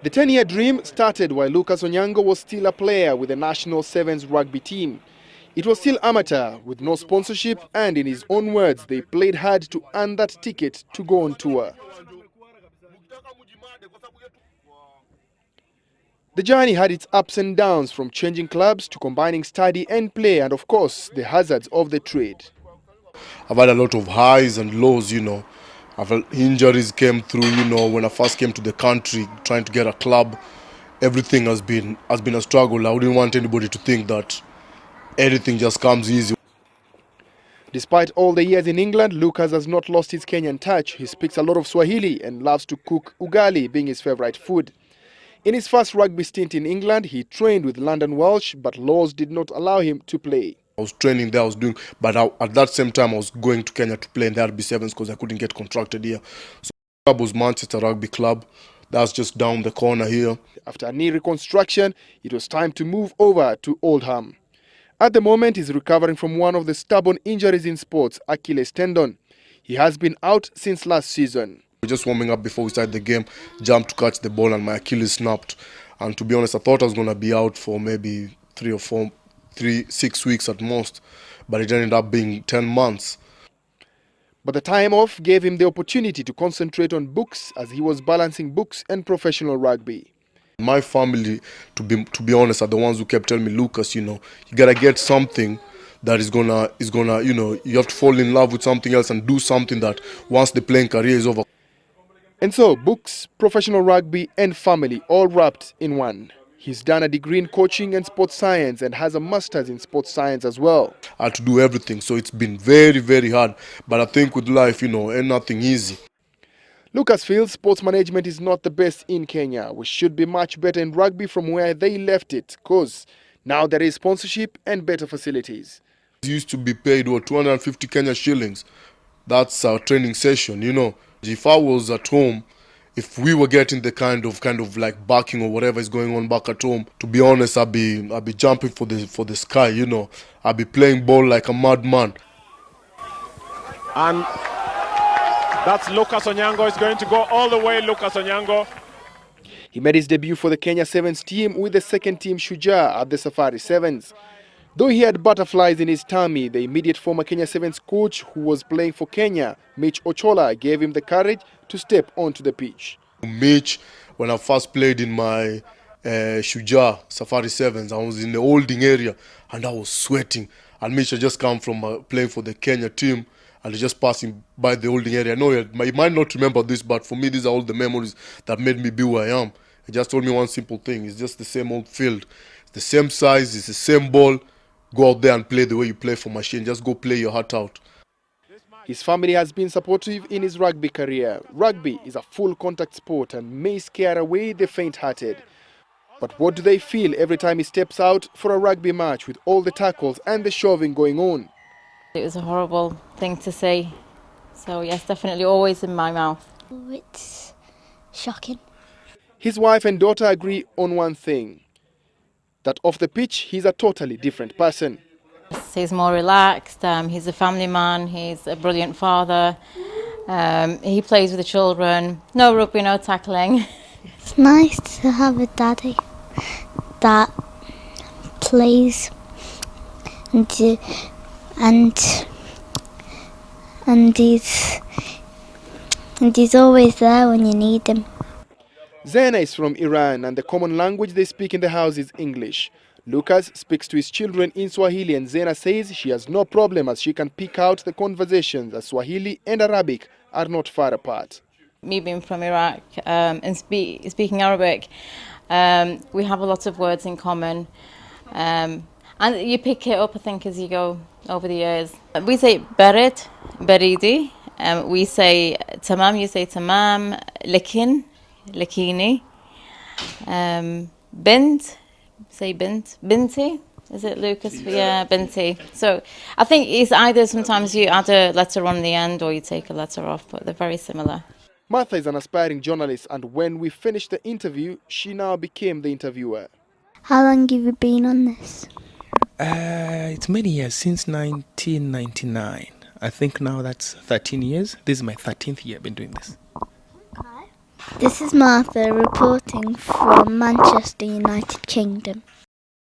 The 10-year dream started while Lucas Onyango was still a player with the national sevens rugby team. It was still amateur, with no sponsorship, and in his own words, they played hard to earn that ticket to go on tour. The journey had its ups and downs, from changing clubs to combining study and play, and of course, the hazards of the trade. I've had a lot of highs and lows. I've had injuries came through, when I first came to the country trying to get a club. Everything has been a struggle. I wouldn't want anybody to think that anything just comes easy. Despite all the years in England, Lucas has not lost his Kenyan touch. He speaks a lot of Swahili and loves to cook ugali, being his favorite food. In his first rugby stint in England, he trained with London Welsh, but laws did not allow him to play. I was training there, but at that same time I was going to Kenya to play in the RB7s because I couldn't get contracted here. So the club was Manchester Rugby Club. That's just down the corner here. After a knee reconstruction, it was time to move over to Oldham. At the moment, he's recovering from one of the stubborn injuries in sports, Achilles tendon. He has been out since last season. We were just warming up before we started the game, jumped to catch the ball and my Achilles snapped. And to be honest, I thought I was going to be out for maybe 6 weeks at most, but it ended up being 10 months. But the time off gave him the opportunity to concentrate on books, as he was balancing books and professional rugby. My family, to be honest, are the ones who kept telling me, Lucas, you gotta get something that is gonna, you have to fall in love with something else and do something that once the playing career is over. And so, books, professional rugby and family all wrapped in one. He's done a degree in coaching and sports science and has a master's in sports science as well. I had to do everything, so it's been very, very hard. But I think with life, ain't nothing easy. Lucas feels sports management is not the best in Kenya. We should be much better in rugby from where they left it, because now there is sponsorship and better facilities. We used to be paid 250 Kenya shillings. That's our training session, If I was at home, if we were getting the kind of like backing or whatever is going on back at home, to be honest, I'd be jumping for the sky, I'd be playing ball like a madman. And that's Lucas Onyango. Is going to go all the way, Lucas Onyango. He made his debut for the Kenya Sevens team with the second team Shujaa at the Safari Sevens. Though he had butterflies in his tummy, the immediate former Kenya Sevens coach who was playing for Kenya, Mitch Ochola, gave him the courage to step onto the pitch. Mitch, when I first played in my Shujaa Safari Sevens, I was in the holding area and I was sweating. And Mitch had just come from playing for the Kenya team and just passing by the holding area. I know you might not remember this, but for me, these are all the memories that made me be who I am. He just told me one simple thing. It's just the same old field. It's the same size, it's the same ball. Go out there and play the way you play for machine. Just go play your heart out. His family has been supportive in his rugby career. Rugby is a full contact sport and may scare away the faint-hearted. But what do they feel every time he steps out for a rugby match with all the tackles and the shoving going on? It was a horrible thing to say. So yes, definitely always in my mouth. It's shocking. His wife and daughter agree on one thing, that off the pitch, he's a totally different person. He's more relaxed, he's a family man, he's a brilliant father, he plays with the children, no rugby, no tackling. It's nice to have a daddy that plays and he's always there when you need him. Zena is from Iran and the common language they speak in the house is English. Lucas speaks to his children in Swahili and Zena says she has no problem as she can pick out the conversations as Swahili and Arabic are not far apart. Me being from Iraq and speaking Arabic, we have a lot of words in common. And you pick it up, I think, as you go over the years. We say berit, beridi. We say tamam, you say tamam, lekin, lekini. Bint, say bint, binti. Is it Lucas? Yeah, binti. So I think it's either sometimes you add a letter on the end or you take a letter off, but they're very similar. Martha is an aspiring journalist and when we finished the interview, she now became the interviewer. How long have you been on this? It's many years, since 1999. I think now that's 13 years. This is my 13th year I've been doing this. Okay. This is Martha reporting from Manchester, United Kingdom.